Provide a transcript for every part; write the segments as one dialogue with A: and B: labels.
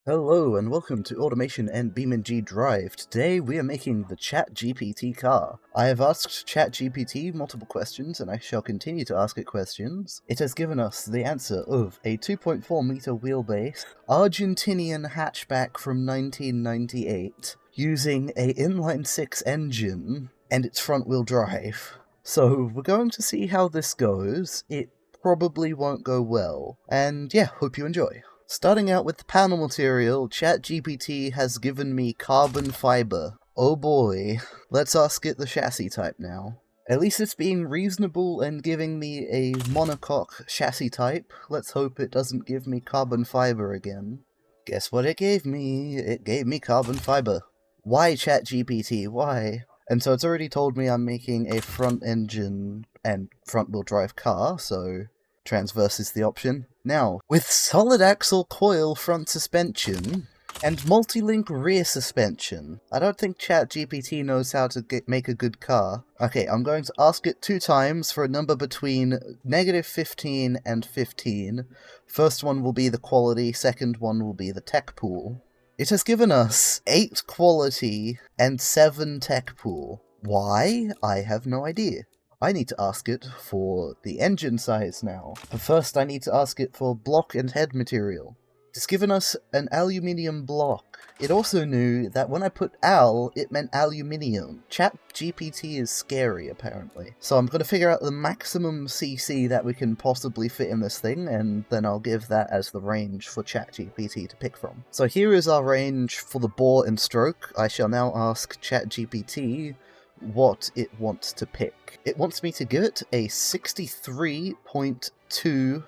A: Hello and welcome to Automation and beamng.drive. Today we are making the ChatGPT car. I have asked ChatGPT multiple questions and I shall continue to ask it questions. It has given us the answer of a 2.4 meter wheelbase, Argentinian hatchback from 1998, using a inline-6 engine and its front-wheel drive. So we're going to see how this goes. It probably won't go well. And yeah, hope you enjoy. Starting out with the panel material, ChatGPT has given me carbon fiber. Oh boy. Let's ask it the chassis type now. At least it's being reasonable and giving me a monocoque chassis type. Let's hope it doesn't give me carbon fiber again. Guess what it gave me? It gave me carbon fiber. Why, ChatGPT? Why? And so it's already told me I'm making a front engine and front-wheel drive car, so transverse is the option. Now, with solid axle coil front suspension and multi-link rear suspension, I don't think ChatGPT knows how to make a good car. Okay, I'm going to ask it 2 times for a number between -15 and 15. First one will be the quality, second one will be the tech pool. It has given us 8 quality and 7 tech pool. Why? I have no idea. I need to ask it for the engine size now. But first I need to ask it for block and head material. It's given us an aluminium block. It also knew that when I put al, it meant aluminium. ChatGPT is scary, apparently. So I'm going to figure out the maximum CC that we can possibly fit in this thing, and then I'll give that as the range for ChatGPT to pick from. So here is our range for the bore and stroke. I shall now ask ChatGPT what it wants to pick. It wants me to give it a 63.2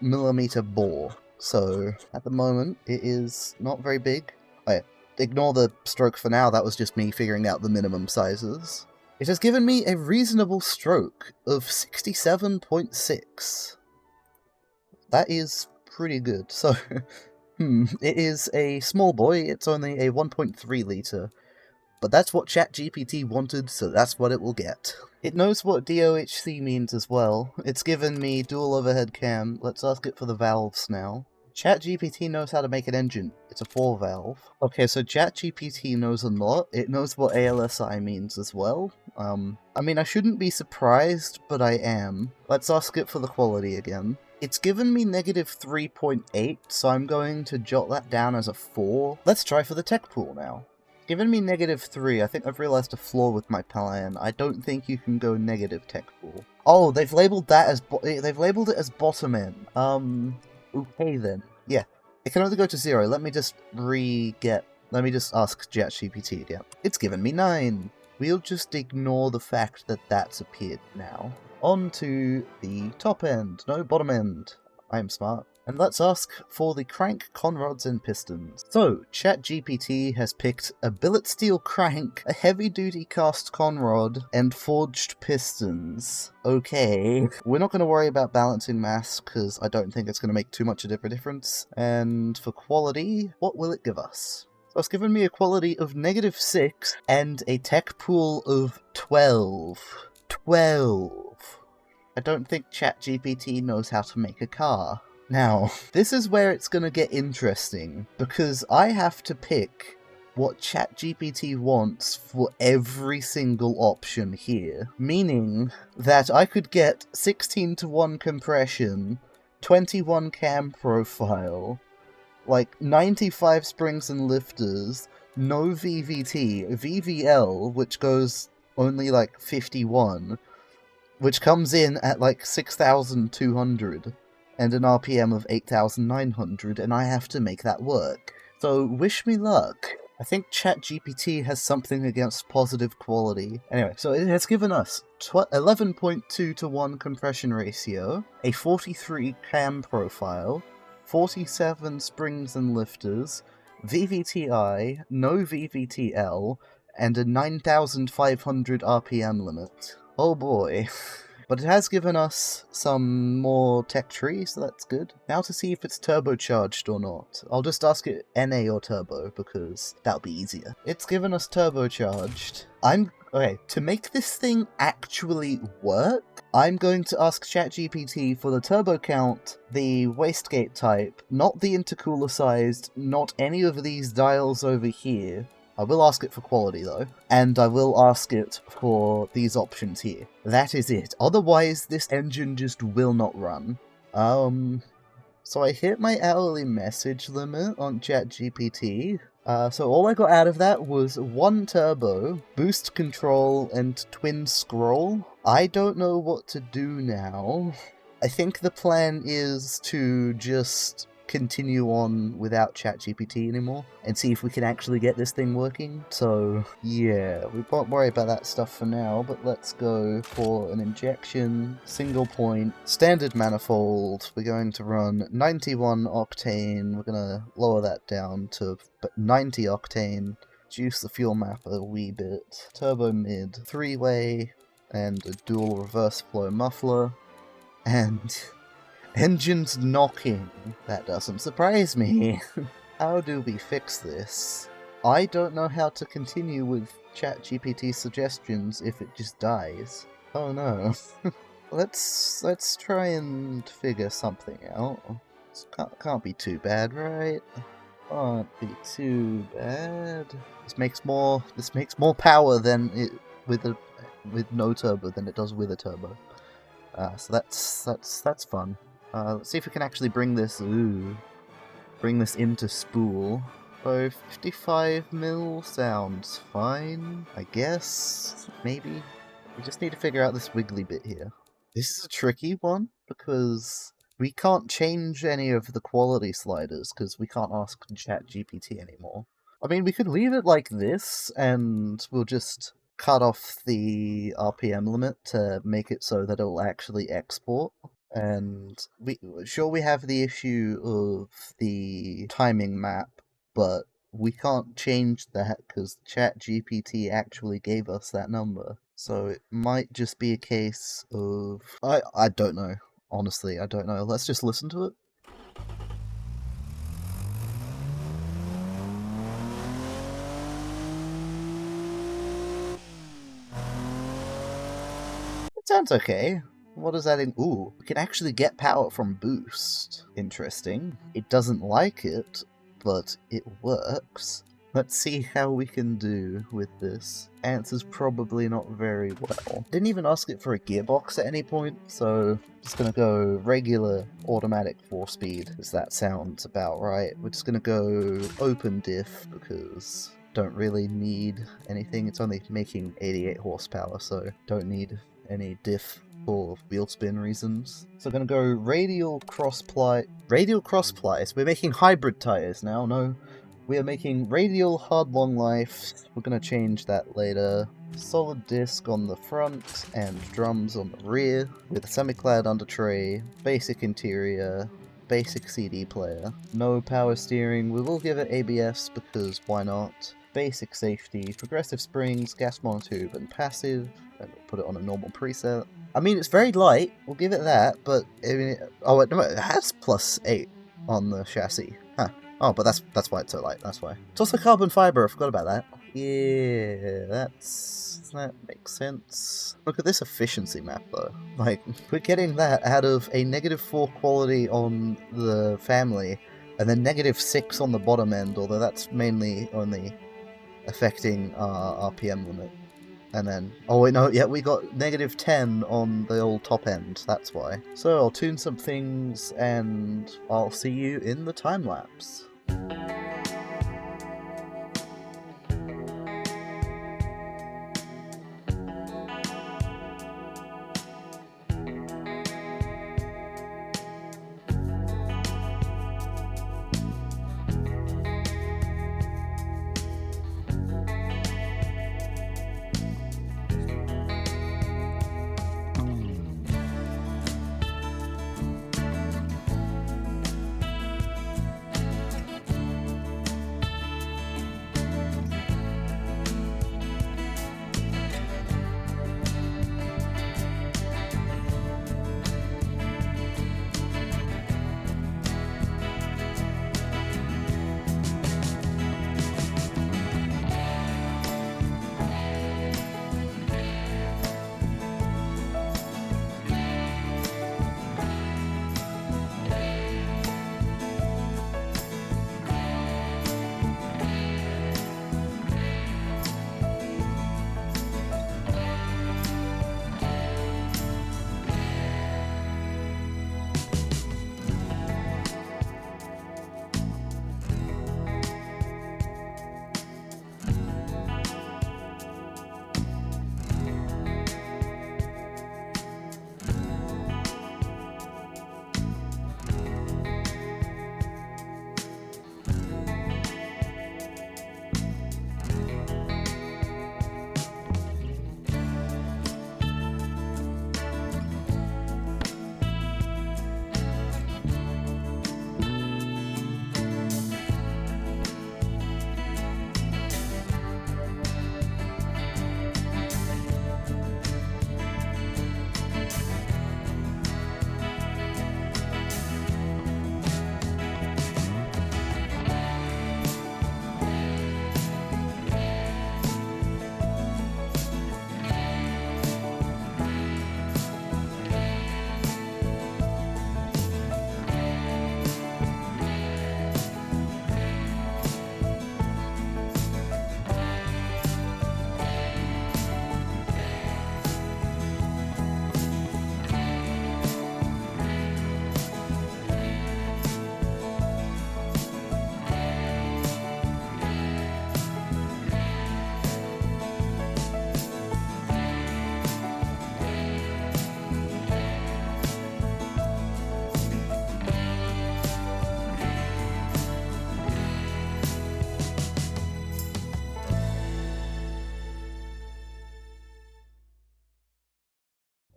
A: millimeter bore. So at the moment it is not very big. Ignore the stroke for now, that was just me figuring out the minimum sizes. It has given me a reasonable stroke of 67.6. That is pretty good. So it is a small boy, it's only a 1.3 litre. But that's what ChatGPT wanted, so that's what it will get. It knows what DOHC means as well. It's given me dual overhead cam. Let's ask it for the valves now. ChatGPT knows how to make an engine. It's a 4-valve. Okay, so ChatGPT knows a lot. It knows what ALSI means as well. I mean, I shouldn't be surprised, but I am. Let's ask it for the quality again. It's given me -3.8, so I'm going to jot that down as a 4. Let's try for the tech pool now. Given me -3, I think I've realized a flaw with my plan. I don't think you can go negative tech pool. Oh, they've labeled that as they've labeled it as bottom end. Okay then. Yeah, it can only go to 0. Let me just ask ChatGPT again. It's given me 9. We'll just ignore the fact that that's appeared now. On to the top end. No, bottom end. I am smart. And let's ask for the crank, conrods, and pistons. So, ChatGPT has picked a billet steel crank, a heavy-duty cast conrod, and forged pistons. Okay. We're not going to worry about balancing mass, because I don't think it's going to make too much of a difference. And for quality, what will it give us? So it's given me a quality of -6 and a tech pool of 12. 12. I don't think ChatGPT knows how to make a car. Now, this is where it's going to get interesting, because I have to pick what ChatGPT wants for every single option here. Meaning that I could get 16:1 compression, 21 cam profile, like 95 springs and lifters, no VVT, VVL, which goes only like 51, which comes in at like 6,200. And an RPM of 8,900, and I have to make that work. So, wish me luck. I think ChatGPT has something against positive quality. Anyway, so it has given us 11.2:1 compression ratio, a 43 cam profile, 47 springs and lifters, VVTI, no VVTL, and a 9,500 RPM limit. Oh boy. But it has given us some more tech tree, so that's good. Now to see if it's turbocharged or not. I'll just ask it NA or turbo, because that'll be easier. It's given us turbocharged. Okay, to make this thing actually work, I'm going to ask ChatGPT for the turbo count, the wastegate type, not the intercooler sized, not any of these dials over here. I will ask it for quality though, and I will ask it for these options here. That is it. Otherwise, this engine just will not run. So I hit my hourly message limit on ChatGPT. So all I got out of that was 1 turbo, boost control, and twin scroll. I don't know what to do now. I think the plan is to just continue on without ChatGPT anymore and see if we can actually get this thing working. So yeah, we won't worry about that stuff for now, but let's go for an injection, single point, standard manifold. We're going to run 91 octane. We're gonna lower that down to 90 octane, juice the fuel map a wee bit, turbo mid, 3-way, and a dual reverse flow muffler, and engine's knocking. That doesn't surprise me. How do we fix this? I don't know how to continue with ChatGPT suggestions if it just dies. Oh no. Let's try and figure something out. This can't be too bad, right? Can't be too bad. This makes more power than it with no turbo than it does with a turbo. So that's fun. Let's see if we can actually bring this into spool. So 55 mil sounds fine, I guess. Maybe. We just need to figure out this wiggly bit here. This is a tricky one because we can't change any of the quality sliders because we can't ask ChatGPT anymore. I mean, we could leave it like this and we'll just cut off the RPM limit to make it so that it'll actually export. And we have the issue of the timing map, but we can't change that because ChatGPT actually gave us that number. So it might just be a case of I don't know. Honestly, I don't know. Let's just listen to it. It sounds okay. What is that in? Ooh, we can actually get power from boost. Interesting. It doesn't like it, but it works. Let's see how we can do with this. Answer's probably not very well. Didn't even ask it for a gearbox at any point, so just gonna go regular automatic 4-speed, because that sounds about right. We're just gonna go open diff, because don't really need anything. It's only making 88 horsepower, so don't need any diff for wheel spin reasons. So I'm gonna go radial cross ply. Radial cross plies. We're making hybrid tires now. No, we are making radial hard long life. We're gonna change that later. Solid disc on the front and drums on the rear with a semi-clad under tray. Basic interior. Basic CD player. No power steering. We will give it ABS because why not? Basic safety. Progressive springs, gas monotube, and passive. And we'll put it on a normal preset. I mean, it's very light, we'll give it that, but, I mean, oh, no, it has +8 on the chassis. Huh. Oh, but that's why it's so light, that's why. It's also carbon fiber, I forgot about that. Yeah, that makes sense. Look at this efficiency map, though. Like, we're getting that out of a -4 quality on the family, and then -6 on the bottom end, although that's mainly only affecting our RPM limit. And then, oh wait, no, yeah, we got -10 on the old top end, that's why. So I'll tune some things, and I'll see you in the time lapse.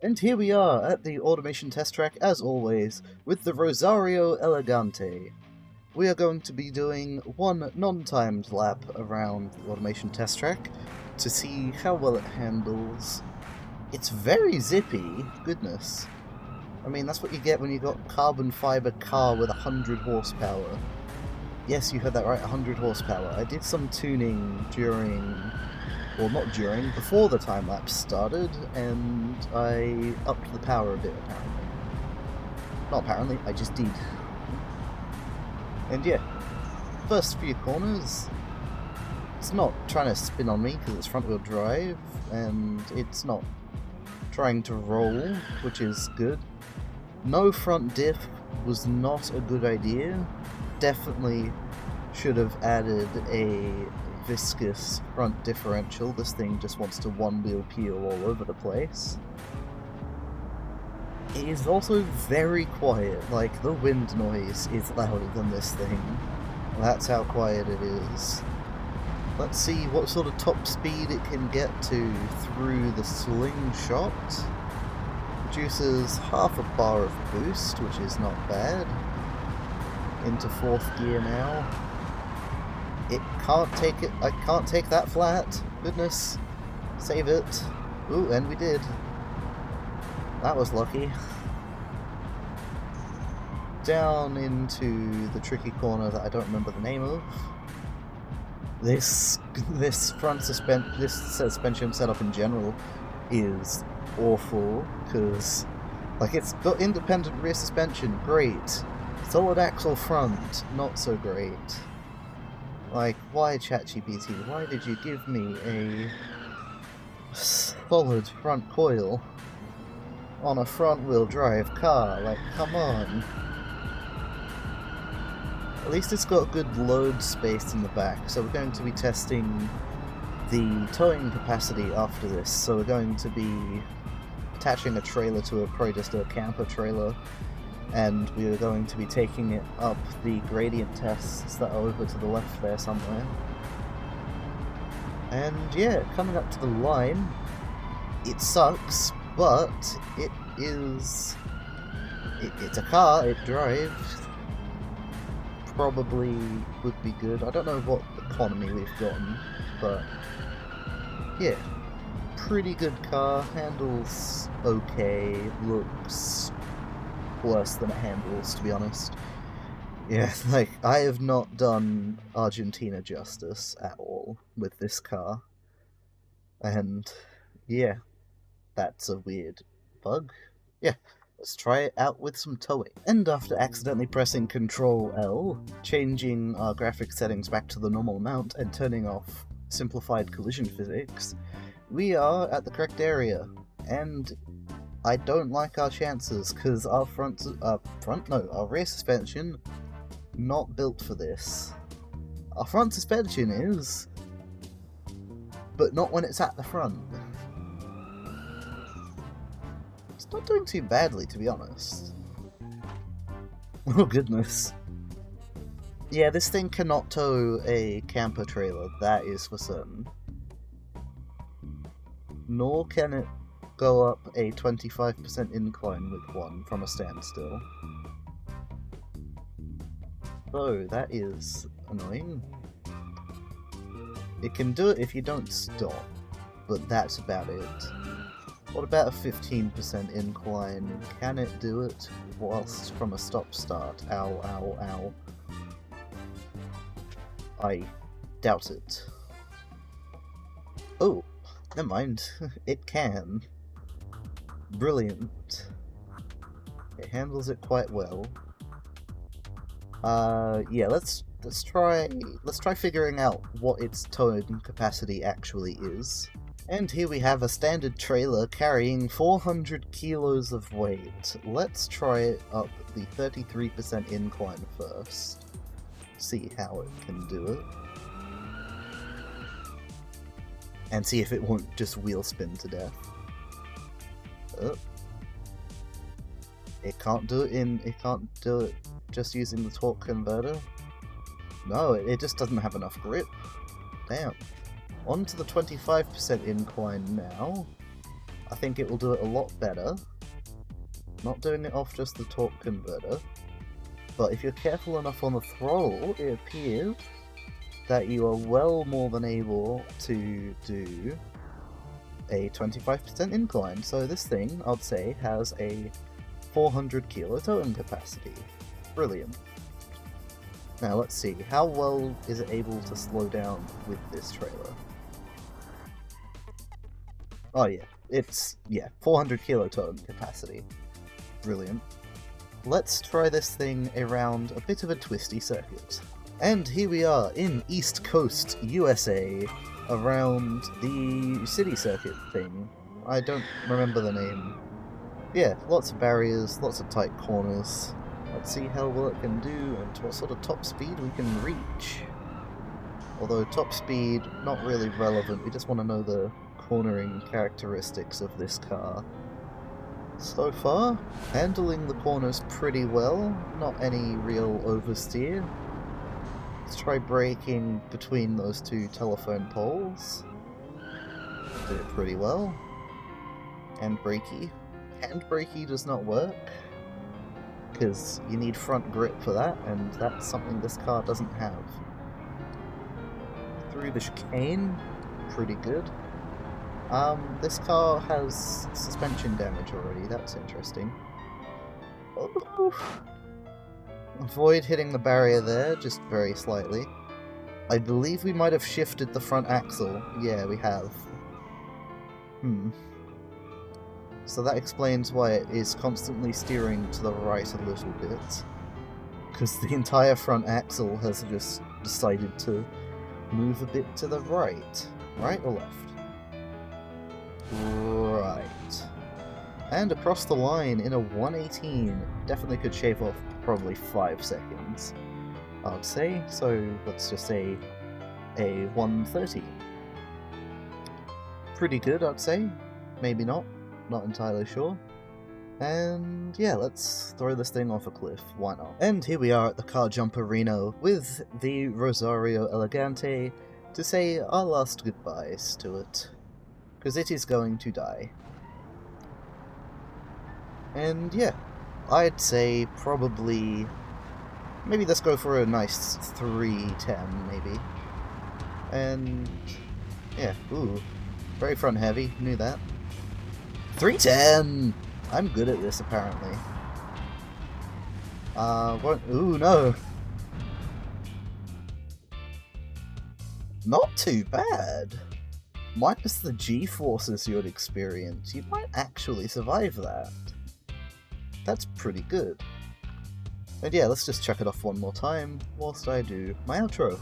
A: And here we are at the automation test track, as always, with the Rosario Elegante. We are going to be doing one non-timed lap around the automation test track to see how well it handles. It's very zippy, goodness. I mean, that's what you get when you got carbon fiber car with 100 horsepower. Yes, you heard that right, 100 horsepower. I did some tuning before the time-lapse started, and I upped the power a bit, apparently. Not apparently, I just did. And yeah, first few corners, it's not trying to spin on me because it's front-wheel drive, and it's not trying to roll, which is good. No front diff was not a good idea. Definitely should have added a viscous front differential. This thing just wants to one-wheel peel all over the place. It is also very quiet, like the wind noise is louder than this thing. That's how quiet it is. Let's see what sort of top speed it can get to through the slingshot. Produces half a bar of boost, which is not bad. Into 4th gear now. It can't take it. I can't take that flat. Goodness. Save it. Ooh, and we did. That was lucky. Down into the tricky corner that I don't remember the name of. This suspension setup in general is awful, because like it's got independent rear suspension, great. Solid axle front, not so great. Like, why ChatGPT? Why did you give me a solid front coil on a front-wheel drive car? Like, come on. At least it's got good load space in the back, so we're going to be testing the towing capacity after this. So we're going to be attaching a trailer to it, probably just a camper trailer, and we are going to be taking it up the gradient tests that are over to the left there somewhere. And yeah, coming up to the line, it sucks, but it's a car, it drives. Probably would be good. I don't know what economy we've gotten, but yeah, pretty good car, handles okay, looks worse than it handles, to be honest. Yeah, like, I have not done Argentina justice at all with this car. And yeah, that's a weird bug. Yeah, let's try it out with some towing. And after accidentally pressing Ctrl-L, changing our graphics settings back to the normal amount, and turning off simplified collision physics, we are at the correct area. And I don't like our chances, because our our rear suspension, not built for this. Our front suspension is, but not when it's at the front. It's not doing too badly, to be honest. Oh goodness. Yeah, this thing cannot tow a camper trailer, that is for certain. Nor can it go up a 25% incline with one from a standstill. So that is annoying. It can do it if you don't stop, but that's about it. What about a 15% incline? Can it do it whilst from a stop-start? Ow, ow, ow. I doubt it. Oh, never mind. It can. Brilliant. It handles it quite well. Yeah, let's try figuring out what its towing capacity actually is. And here we have a standard trailer carrying 400 kilos of weight. Let's try it up the 33% incline first. See how it can do it. And see if it won't just wheel spin to death. Oh. It can't do it just using the torque converter. No, it just doesn't have enough grip. Damn. On to the 25% incline now. I think it will do it a lot better. Not doing it off just the torque converter, but if you're careful enough on the throttle, it appears that you are well more than able to do a 25% incline. So this thing, I'd say, has a 400 kilo towing capacity. Brilliant. Now let's see, how well is it able to slow down with this trailer? Oh yeah, it's, 400 kilo towing capacity. Brilliant. Let's try this thing around a bit of a twisty circuit. And here we are in East Coast, USA, around the city circuit thing. I don't remember the name. Yeah, lots of barriers, lots of tight corners. Let's see how well it can do and what sort of top speed we can reach. Although top speed, not really relevant, we just want to know the cornering characteristics of this car. So far, handling the corners pretty well, not any real oversteer. Let's try braking between those two telephone poles. Did it pretty well. Handbrakey. Handbrakey does not work, because you need front grip for that, and that's something this car doesn't have. Through the chicane, pretty good. This car has suspension damage already, that's interesting. Oh. Avoid hitting the barrier there, just very slightly. I believe we might have shifted the front axle. Yeah, we have. So that explains why it is constantly steering to the right a little bit. Because the entire front axle has just decided to move a bit to the right. Right or left? Right. And across the line in a 118. Definitely could shave off probably 5 seconds, I'd say. So let's just say a 130. Pretty good, I'd say. Maybe not. Not entirely sure. And yeah, let's throw this thing off a cliff. Why not? And here we are at the car jumper Reno with the Rosario Elegante to say our last goodbyes to it. Because it is going to die. And yeah, I'd say probably... maybe let's go for a nice 310, maybe. And yeah, ooh, very front heavy, knew that. 310! I'm good at this, apparently. What? Ooh, no! Not too bad! Minus the G-forces you'd experience, you might actually survive that. That's pretty good. And yeah, let's just check it off one more time, whilst I do my outro.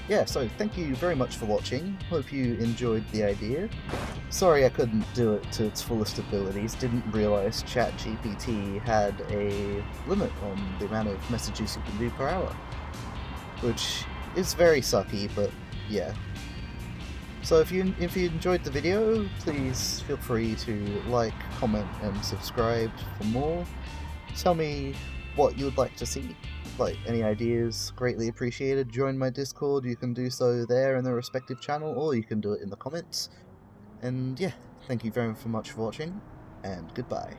A: Yeah, so thank you very much for watching, hope you enjoyed the idea. Sorry I couldn't do it to its fullest abilities, didn't realise ChatGPT had a limit on the amount of messages you can do per hour. Which is very sucky, but yeah. So if you enjoyed the video, please feel free to like, comment, and subscribe for more. Tell me what you would like to see. Like, any ideas, greatly appreciated. Join my Discord, you can do so there in the respective channel, or you can do it in the comments. And yeah, thank you very much for watching, and goodbye.